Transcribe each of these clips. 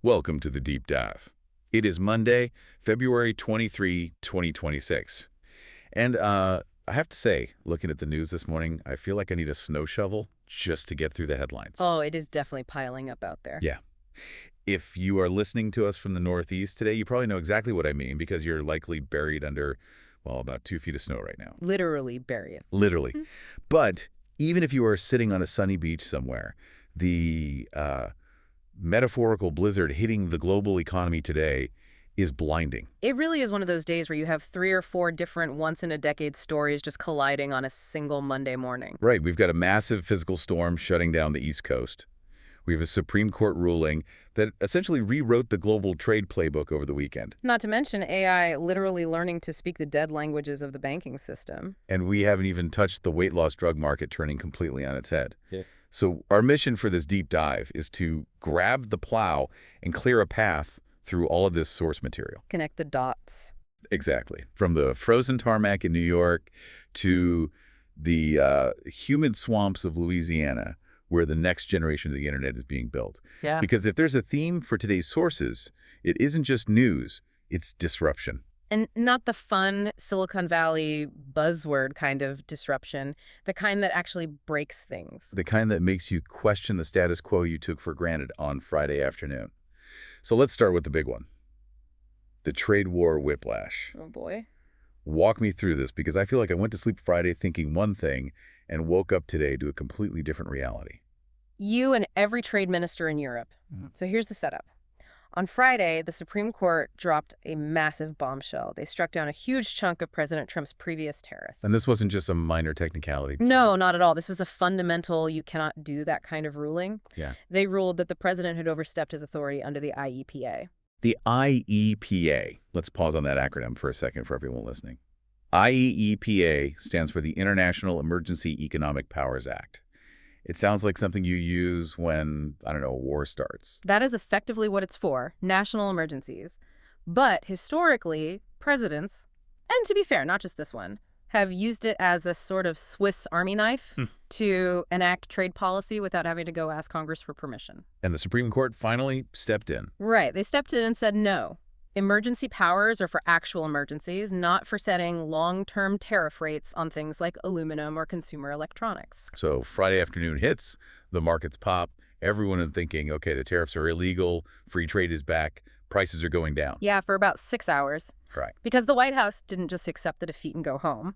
Welcome to the Deep Dive. It is Monday, February 23, 2026. And I have to say, looking at the news this morning, I feel like I need a snow shovel just to get through the headlines. Oh, it is definitely piling up out there. Yeah. If you are listening to us from the Northeast today, you probably know exactly what I mean because you're likely buried under, well, about 2 feet of snow right now. Literally bury it. Literally. But even if you are sitting on a sunny beach somewhere, the metaphorical blizzard hitting the global economy today is blinding. It really is one of those days where you have 3 or 4 different once-in-a-decade stories just colliding on a single Monday morning. Right. We've got a massive physical storm shutting down the East Coast. We have a Supreme Court ruling that essentially rewrote the global trade playbook over the weekend. Not to mention AI literally learning to speak the dead languages of the banking system. And we haven't even touched the weight loss drug market turning completely on its head. Yeah. So our mission for this deep dive is to grab the plow and clear a path through all of this source material. Connect the dots. Exactly. From the frozen tarmac in New York to the humid swamps of Louisiana, where the next generation of the internet is being built. Yeah. Because if there's a theme for today's sources, it isn't just news, it's disruption. And not the fun Silicon Valley buzzword kind of disruption, the kind that actually breaks things. The kind that makes you question the status quo you took for granted on Friday afternoon. So let's start with the big one. The trade war whiplash. Oh boy. Walk me through this, because I feel like I went to sleep Friday thinking one thing and woke up today to a completely different reality. You and every trade minister in Europe. So here's the setup. On Friday, the Supreme Court dropped a massive bombshell. They struck down a huge chunk of President Trump's previous tariffs. And this wasn't just a minor technicality. No, not at all. This was a fundamental, you cannot do that kind of ruling. Yeah. They ruled that the president had overstepped his authority under the IEPA. The IEPA. Let's pause on that acronym for a second for everyone listening. IEPA stands for the International Emergency Economic Powers Act. It sounds like something you use when, I don't know, a war starts. That is effectively what it's for, national emergencies. But historically, presidents, and to be fair, not just this one, have used it as a sort of Swiss Army knife to enact trade policy without having to go ask Congress for permission. And the Supreme Court finally stepped in. Right. They stepped in and said no. Emergency powers are for actual emergencies, not for setting long-term tariff rates on things like aluminum or consumer electronics. So Friday afternoon hits, the markets pop, everyone is thinking, okay, the tariffs are illegal, free trade is back, prices are going down. Yeah, for about 6 hours. Correct. Because the White House didn't just accept the defeat and go home.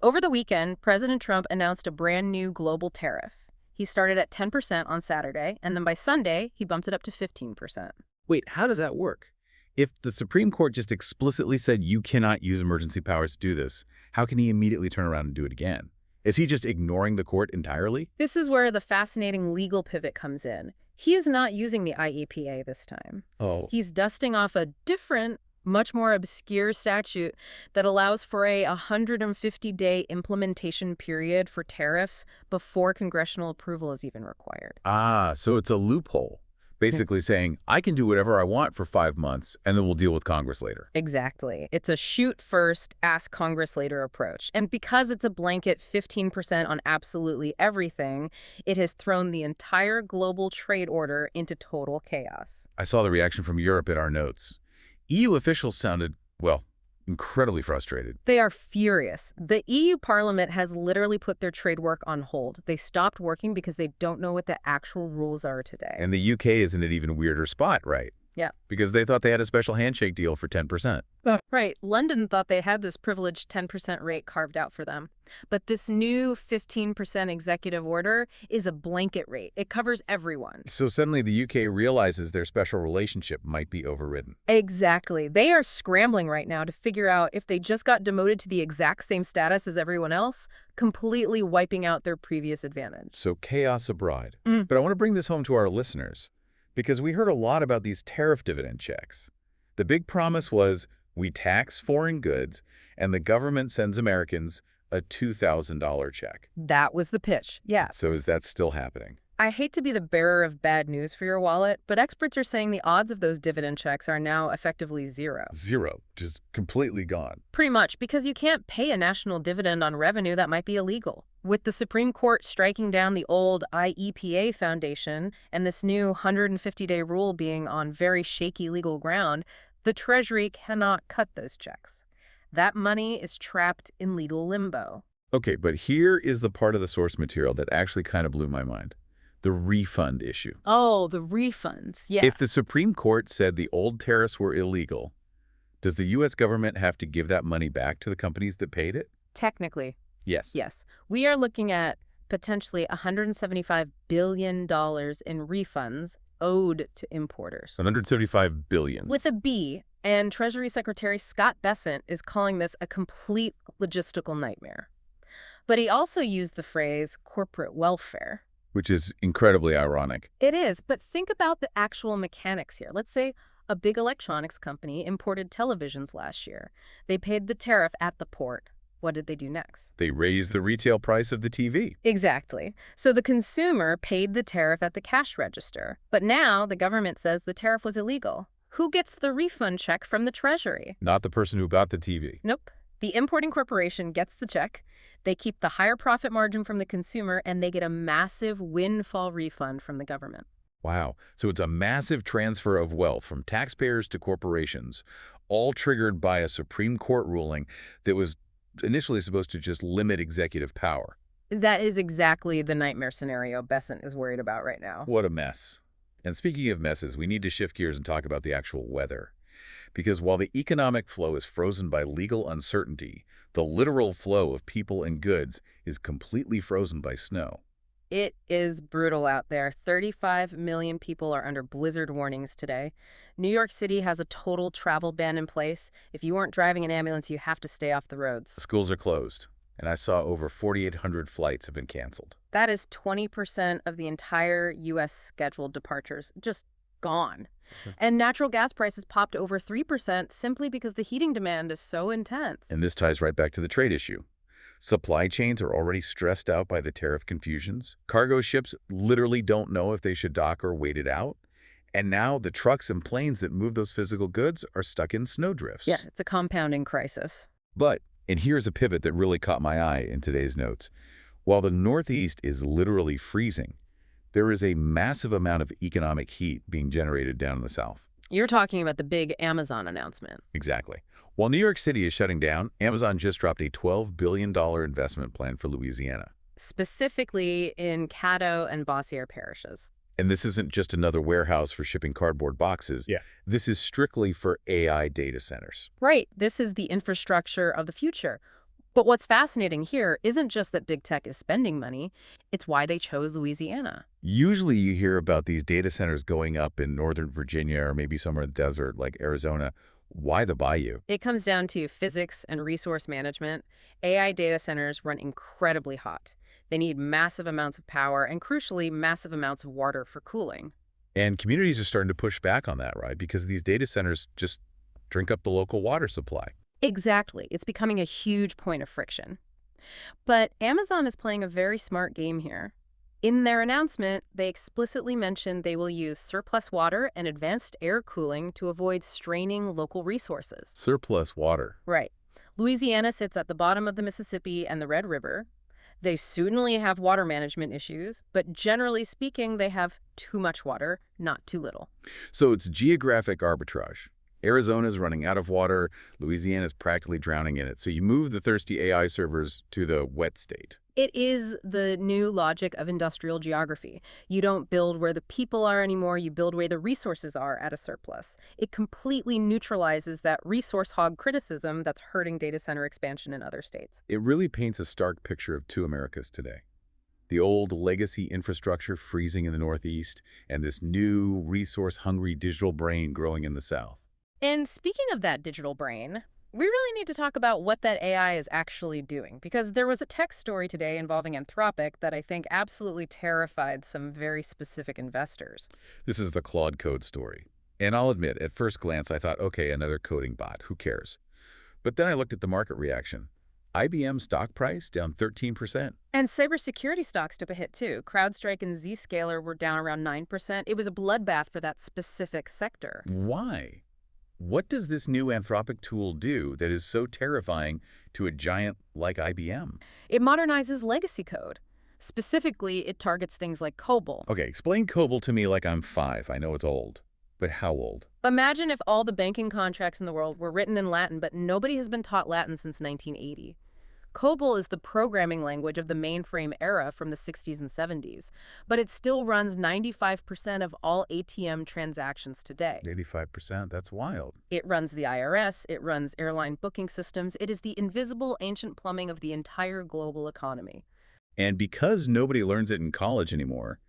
Over the weekend, President Trump announced a brand new global tariff. He started at 10% on Saturday, and then by Sunday, he bumped it up to 15%. Wait, how does that work? If the Supreme Court just explicitly said you cannot use emergency powers to do this, how can he immediately turn around and do it again? Is he just ignoring the court entirely? This is where the fascinating legal pivot comes in. He is not using the IEPA this time. Oh. He's dusting off a different, much more obscure statute that allows for a 150-day implementation period for tariffs before congressional approval is even required. Ah, so it's a loophole. Basically saying, I can do whatever I want for 5 months, and then we'll deal with Congress later. Exactly. It's a shoot first, ask Congress later approach. And because it's a blanket 15% on absolutely everything, it has thrown the entire global trade order into total chaos. I saw the reaction from Europe in our notes. EU officials sounded, well, incredibly frustrated. They are furious. The EU Parliament has literally put their trade work on hold. They stopped working because they don't know what the actual rules are today. And the UK is in an even weirder spot, right? Yeah. Because they thought they had a special handshake deal for 10%. Right. London thought they had this privileged 10% rate carved out for them. But this new 15% executive order is a blanket rate. It covers everyone. So suddenly the UK realizes their special relationship might be overridden. Exactly. They are scrambling right now to figure out if they just got demoted to the exact same status as everyone else, completely wiping out their previous advantage. So chaos abroad. But I want to bring this home to our listeners, because we heard a lot about these tariff dividend checks. The big promise was we tax foreign goods and the government sends Americans a $2,000 check. That was the pitch. Yeah. So is that still happening? I hate to be the bearer of bad news for your wallet, but experts are saying the odds of those dividend checks are now effectively zero. Zero. Just completely gone. Pretty much, because you can't pay a national dividend on revenue that might be illegal. With the Supreme Court striking down the old IEPA foundation and this new 150-day rule being on very shaky legal ground, the Treasury cannot cut those checks. That money is trapped in legal limbo. Okay, but here is the part of the source material that actually kind of blew my mind. The refund issue. Oh, the refunds, yeah. If the Supreme Court said the old tariffs were illegal, does the U.S. government have to give that money back to the companies that paid it? Technically, Yes. yes. We are looking at potentially $175 billion in refunds owed to importers. $175 billion. With a B, and Treasury Secretary Scott Bessent is calling this a complete logistical nightmare. But he also used the phrase corporate welfare. Which is incredibly ironic. It is, but think about the actual mechanics here. Let's say a big electronics company imported televisions last year. They paid the tariff at the port. What did they do next? They raised the retail price of the TV. Exactly. So the consumer paid the tariff at the cash register. But now the government says the tariff was illegal. Who gets the refund check from the Treasury? Not the person who bought the TV. Nope. The importing corporation gets the check. They keep the higher profit margin from the consumer, and they get a massive windfall refund from the government. Wow. So it's a massive transfer of wealth from taxpayers to corporations, all triggered by a Supreme Court ruling that was initially supposed to just limit executive power. That is exactly the nightmare scenario Bessent is worried about right now. What a mess. And speaking of messes, we need to shift gears and talk about the actual weather. Because while the economic flow is frozen by legal uncertainty, the literal flow of people and goods is completely frozen by snow. It is brutal out there. 35 million people are under blizzard warnings today. New York City has a total travel ban in place. If you aren't driving an ambulance, you have to stay off the roads. Schools are closed, and I saw over 4,800 flights have been canceled. That is 20% of the entire U.S. scheduled departures just gone. And natural gas prices popped over 3% simply because the heating demand is so intense. And this ties right back to the trade issue. Supply chains are already stressed out by the tariff confusions. Cargo ships literally don't know if they should dock or wait it out. And now the trucks and planes that move those physical goods are stuck in snowdrifts. Yeah, it's a compounding crisis. But, and here's a pivot that really caught my eye in today's notes. While the Northeast is literally freezing, there is a massive amount of economic heat being generated down in the South. You're talking about the big Amazon announcement. Exactly. While New York City is shutting down, Amazon just dropped a $12 billion investment plan for Louisiana. Specifically in Caddo and Bossier parishes. And this isn't just another warehouse for shipping cardboard boxes. Yeah. This is strictly for AI data centers. Right. This is the infrastructure of the future. But what's fascinating here isn't just that big tech is spending money, it's why they chose Louisiana. Usually you hear about these data centers going up in Northern Virginia or maybe somewhere in the desert like Arizona. Why the bayou? It comes down to physics and resource management. AI data centers run incredibly hot. They need massive amounts of power and, crucially, massive amounts of water for cooling. And communities are starting to push back on that, right? Because these data centers just drink up the local water supply. Exactly. It's becoming a huge point of friction. But Amazon is playing a very smart game here. In their announcement, they explicitly mentioned they will use surplus water and advanced air cooling to avoid straining local resources. Surplus water. Right. Louisiana sits at the bottom of the Mississippi and the Red River. They certainly have water management issues, but generally speaking, they have too much water, not too little. So it's geographic arbitrage. Arizona's running out of water. Louisiana's practically drowning in it. So you move the thirsty AI servers to the wet state. It is the new logic of industrial geography. You don't build where the people are anymore, you build where the resources are at a surplus. It completely neutralizes that resource hog criticism that's hurting data center expansion in other states. It really paints a stark picture of two Americas today. The old legacy infrastructure freezing in the Northeast and this new resource-hungry digital brain growing in the South. And speaking of that digital brain, we really need to talk about what that AI is actually doing, because there was a tech story today involving Anthropic that I think absolutely terrified some very specific investors. This is the Claude Code story. And I'll admit, at first glance, I thought, okay, another coding bot, who cares? But then I looked at the market reaction. IBM stock price down 13%. And cybersecurity stocks took a hit too. CrowdStrike and Zscaler were down around 9%. It was a bloodbath for that specific sector. Why? What does this new Anthropic tool do that is so terrifying to a giant like IBM? It modernizes legacy code. Specifically, it targets things like COBOL. Okay, explain COBOL to me like I'm 5. I know it's old. But how old? Imagine if all the banking contracts in the world were written in Latin, but nobody has been taught Latin since 1980. COBOL is the programming language of the mainframe era from the 60s and 70s, but it still runs 95% of all ATM transactions today. 85%? That's wild. It runs the IRS, it runs airline booking systems. It is the invisible ancient plumbing of the entire global economy. And because nobody learns it in college anymore,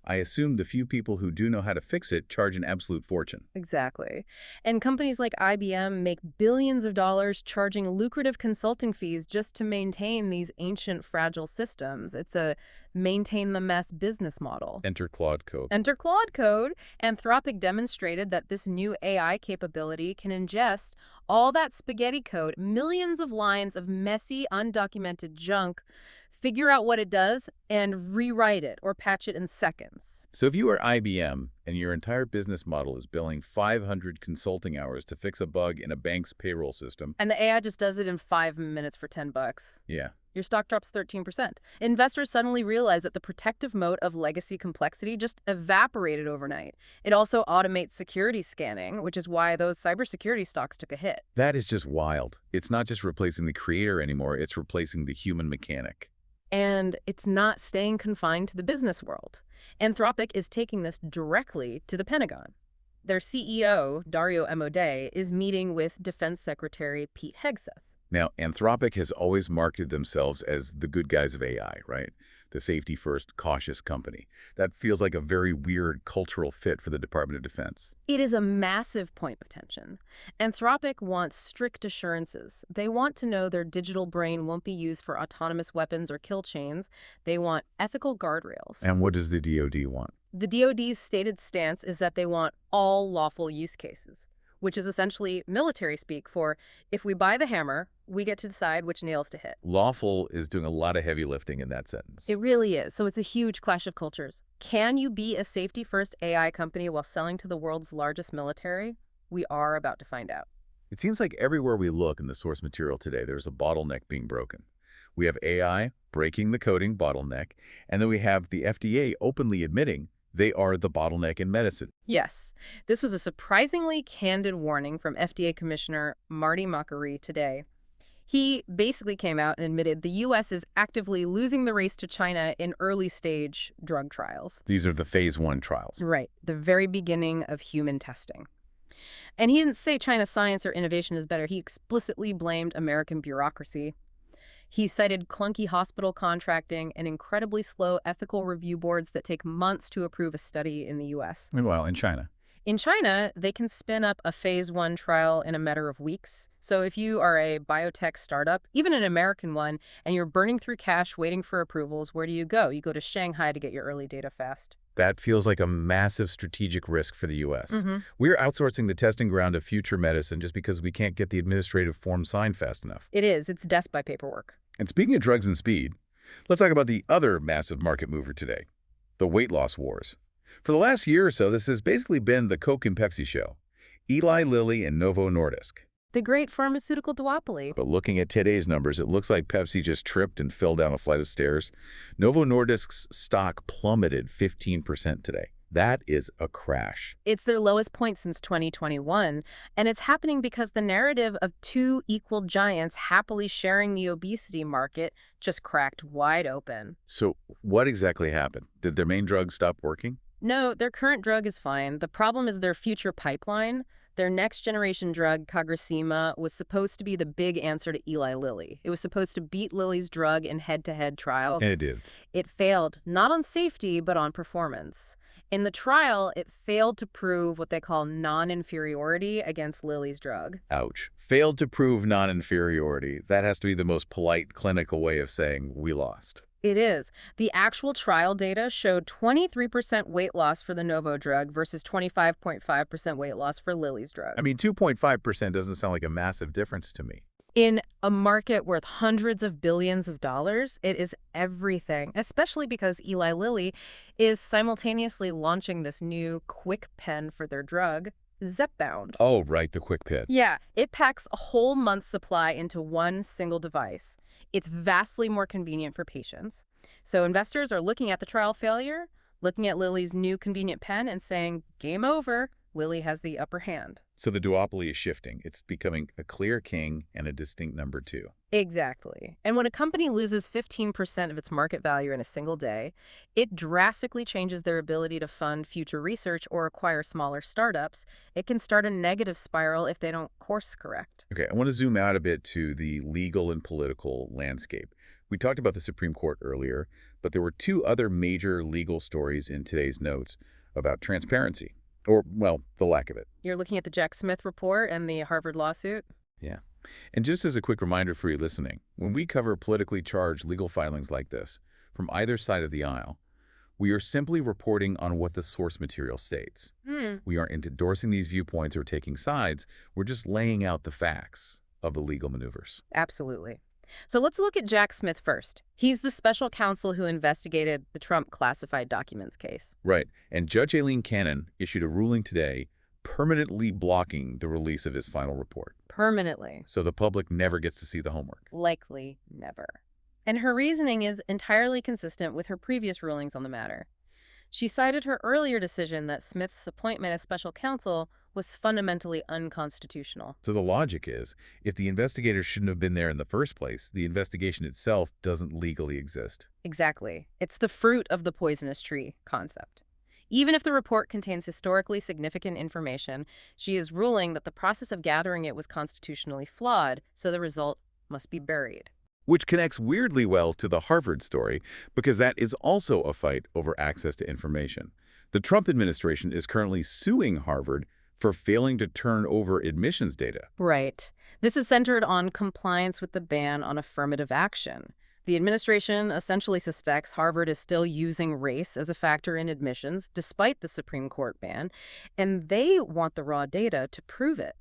I assume the few people who do know how to fix it charge an absolute fortune. Exactly. And companies like IBM make billions of dollars charging lucrative consulting fees just to maintain these ancient, fragile systems. It's a maintain the mess business model. Enter Claude Code. Enter Claude Code. Anthropic demonstrated that this new AI capability can ingest all that spaghetti code, millions of lines of messy, undocumented junk, figure out what it does, and rewrite it or patch it in seconds. So if you are IBM and your entire business model is billing 500 consulting hours to fix a bug in a bank's payroll system. And the AI just does it in 5 minutes for $10. Yeah. Your stock drops 13%. Investors suddenly realize that the protective moat of legacy complexity just evaporated overnight. It also automates security scanning, which is why those cybersecurity stocks took a hit. That is just wild. It's not just replacing the creator anymore, it's replacing the human mechanic. And it's not staying confined to the business world. Anthropic is taking this directly to the Pentagon. Their CEO, Dario Amodei, is meeting with Defense Secretary Pete Hegseth. Now, Anthropic has always marketed themselves as the good guys of AI, right? The safety-first, cautious company. That feels like a very weird cultural fit for the Department of Defense. It is a massive point of tension. Anthropic wants strict assurances. They want to know their digital brain won't be used for autonomous weapons or kill chains. They want ethical guardrails. And what does the DoD want? The DoD's stated stance is that they want all lawful use cases, which is essentially military speak for, if we buy the hammer, we get to decide which nails to hit. Lawful is doing a lot of heavy lifting in that sentence. It really is. So it's a huge clash of cultures. Can you be a safety-first AI company while selling to the world's largest military? We are about to find out. It seems like everywhere we look in the source material today, there's a bottleneck being broken. We have AI breaking the coding bottleneck, and then we have the FDA openly admitting they are the bottleneck in medicine. Yes, this was a surprisingly candid warning from FDA Commissioner Marty Makary today. He basically came out and admitted the U.S. is actively losing the race to China in early-stage drug trials. These are the phase 1 trials. Right, the very beginning of human testing. And he didn't say China's science or innovation is better. He explicitly blamed American bureaucracy. He cited clunky hospital contracting and incredibly slow ethical review boards that take months to approve a study in the U.S. Meanwhile, in China. In China, they can spin up a phase 1 trial in a matter of weeks. So if you are a biotech startup, even an American one, and you're burning through cash waiting for approvals, where do you go? You go to Shanghai to get your early data fast. That feels like a massive strategic risk for the U.S. We're outsourcing the testing ground of future medicine just because we can't get the administrative form signed fast enough. It is. It's death by paperwork. And speaking of drugs and speed, let's talk about the other massive market mover today, the weight loss wars. For the last year or so, this has basically been the Coke and Pepsi show. Eli Lilly and Novo Nordisk. The great pharmaceutical duopoly. But looking at today's numbers, it looks like Pepsi just tripped and fell down a flight of stairs. Novo Nordisk's stock plummeted 15% today. That is a crash. It's their lowest point since 2021, and it's happening because the narrative of two equal giants happily sharing the obesity market just cracked wide open. So what exactly happened? Did their main drug stop working? No, their current drug is fine. The problem is their future pipeline. Their next-generation drug, Cagrisema, was supposed to be the big answer to Eli Lilly. It was supposed to beat Lilly's drug in head-to-head trials. And it did. It failed, not on safety, but on performance. In the trial, it failed to prove what they call non-inferiority against Lilly's drug. Ouch. Failed to prove non-inferiority. That has to be the most polite clinical way of saying we lost. It is. The actual trial data showed 23% weight loss for the Novo drug versus 25.5% weight loss for Lilly's drug. I mean, 2.5% doesn't sound like a massive difference to me. In a market worth hundreds of billions of dollars, it is everything, especially because Eli Lilly is simultaneously launching this new quick pen for their drug, Zepbound. Oh, right, the quick pit. Yeah, it packs a whole month's supply into one single device. It's vastly more convenient for patients. So investors are looking at the trial failure, looking at Lilly's new convenient pen and saying, game over, Lilly has the upper hand. So the duopoly is shifting. It's becoming a clear king and a distinct number two. Exactly. And when a company loses 15% of its market value in a single day, it drastically changes their ability to fund future research or acquire smaller startups. It can start a negative spiral if they don't course correct. Okay, I want to zoom out a bit to the legal and political landscape. We talked about the Supreme Court earlier, but there were two other major legal stories in today's notes about transparency. Or, well, the lack of it. You're looking at the Jack Smith report and the Harvard lawsuit? Yeah. And just as a quick reminder for you listening, when we cover politically charged legal filings like this, from either side of the aisle, we are simply reporting on what the source material states. We aren't endorsing these viewpoints or taking sides. We're just laying out the facts of the legal maneuvers. Absolutely. So let's look at Jack Smith first. He's the special counsel who investigated the Trump classified documents case. Right. And Judge Aileen Cannon issued a ruling today permanently blocking the release of his final report. Permanently. So the public never gets to see the homework. Likely never. And her reasoning is entirely consistent with her previous rulings on the matter. She cited her earlier decision that Smith's appointment as special counsel was fundamentally unconstitutional. So the logic is, if the investigators shouldn't have been there in the first place, the investigation itself doesn't legally exist. Exactly. It's the fruit of the poisonous tree concept. Even if the report contains historically significant information, she is ruling that the process of gathering it was constitutionally flawed, so the result must be buried. Which connects weirdly well to the Harvard story, because that is also a fight over access to information. The Trump administration is currently suing Harvard for failing to turn over admissions data. Right. This is centered on compliance with the ban on affirmative action. The administration essentially suspects Harvard is still using race as a factor in admissions, despite the Supreme Court ban, and they want the raw data to prove it.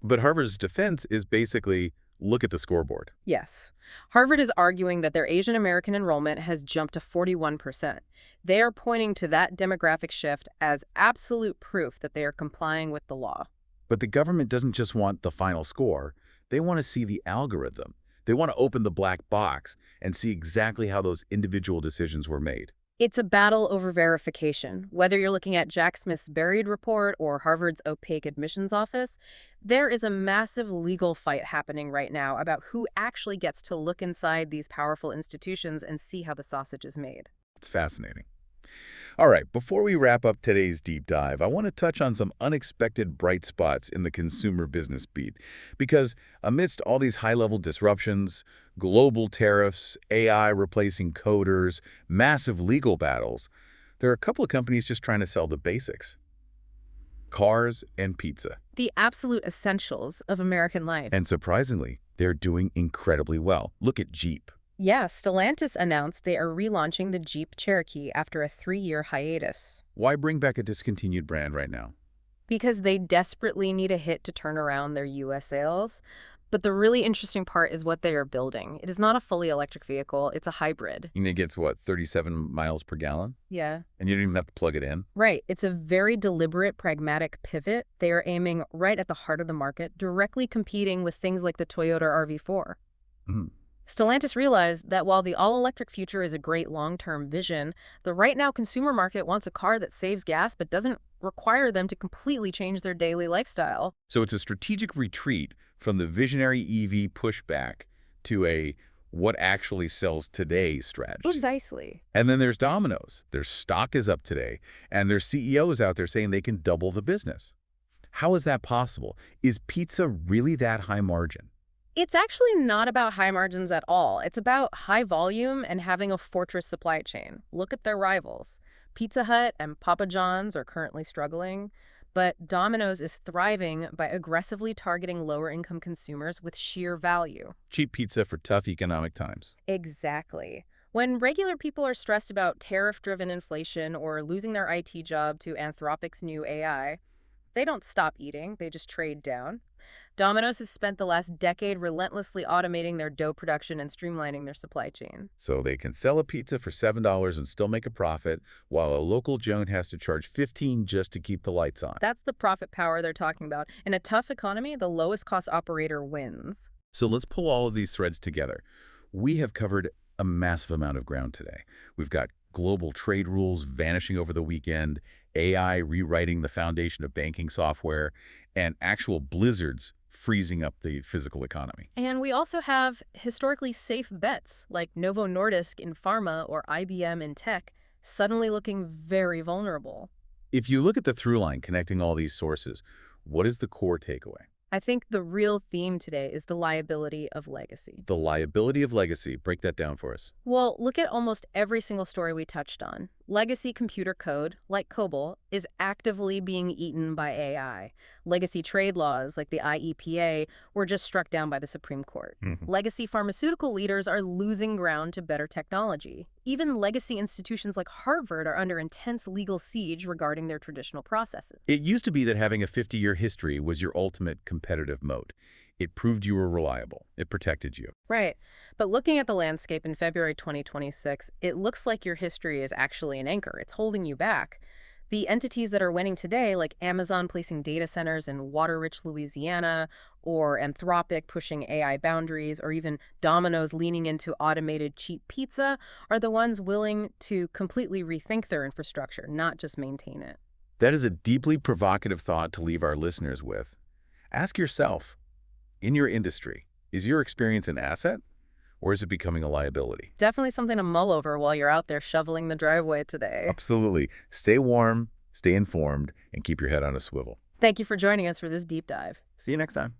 But Harvard's defense is basically, look at the scoreboard. Yes. Harvard is arguing that their Asian American enrollment has jumped to 41%. They are pointing to that demographic shift as absolute proof that they are complying with the law. But the government doesn't just want the final score. They want to see the algorithm. They want to open the black box and see exactly how those individual decisions were made. It's a battle over verification. Whether you're looking at Jack Smith's buried report or Harvard's opaque admissions office, there is a massive legal fight happening right now about who actually gets to look inside these powerful institutions and see how the sausage is made. It's fascinating. All right, before we wrap up today's deep dive, I want to touch on some unexpected bright spots in the consumer business beat. Because amidst all these high-level disruptions, global tariffs, AI replacing coders, massive legal battles, there are a couple of companies just trying to sell the basics. Cars and pizza. The absolute essentials of American life. And surprisingly, they're doing incredibly well. Look at Jeep. Yeah, Stellantis announced they are relaunching the Jeep Cherokee after a 3-year hiatus. Why bring back a discontinued brand right now? Because they desperately need a hit to turn around their U.S. sales. But the really interesting part is what they are building. It is not a fully electric vehicle, it's a hybrid. And it gets, what, 37 miles per gallon? Yeah. And you don't even have to plug it in? Right. It's a very deliberate, pragmatic pivot. They are aiming right at the heart of the market, directly competing with things like the Toyota RV4. Mm-hmm. Stellantis realized that while the all-electric future is a great long-term vision, the right-now consumer market wants a car that saves gas but doesn't require them to completely change their daily lifestyle. So it's a strategic retreat from the visionary EV pushback to a what actually sells today strategy. Precisely. And then there's Domino's. Their stock is up today, and their CEOs out there saying they can double the business. How is that possible? Is pizza really that high margin? It's actually not about high margins at all. It's about high volume and having a fortress supply chain. Look at their rivals. Pizza Hut and Papa John's are currently struggling, but Domino's is thriving by aggressively targeting lower-income consumers with sheer value. Cheap pizza for tough economic times. Exactly. When regular people are stressed about tariff-driven inflation or losing their IT job to Anthropic's new AI, they don't stop eating, they just trade down. Domino's has spent the last decade relentlessly automating their dough production and streamlining their supply chain. So they can sell a pizza for $7 and still make a profit, while a local Joan has to charge $15 just to keep the lights on. That's the profit power they're talking about. In a tough economy, the lowest cost operator wins. So let's pull all of these threads together. We have covered a massive amount of ground today. We've got global trade rules vanishing over the weekend, AI rewriting the foundation of banking software, and actual blizzards freezing up the physical economy. And we also have historically safe bets like Novo Nordisk in pharma or IBM in tech suddenly looking very vulnerable. If you look at the through line connecting all these sources, what is the core takeaway? I think the real theme today is the liability of legacy. The liability of legacy. Break that down for us. Well, look at almost every single story we touched on. Legacy computer code, like COBOL, is actively being eaten by AI. Legacy trade laws, like the IEPA, were just struck down by the Supreme Court. Legacy pharmaceutical leaders are losing ground to better technology. Even legacy institutions like Harvard are under intense legal siege regarding their traditional processes. It used to be that having a 50-year history was your ultimate competitive moat. It proved you were reliable. It protected you. Right. But looking at the landscape in February 2026, it looks like your history is actually an anchor. It's holding you back. The entities that are winning today, like Amazon placing data centers in water-rich Louisiana, or Anthropic pushing AI boundaries, or even Domino's leaning into automated cheap pizza, are the ones willing to completely rethink their infrastructure, not just maintain it. That is a deeply provocative thought to leave our listeners with. Ask yourself, in your industry, is your experience an asset, or is it becoming a liability? Definitely something to mull over while you're out there shoveling the driveway today. Absolutely. Stay warm, stay informed, and keep your head on a swivel. Thank you for joining us for this deep dive. See you next time.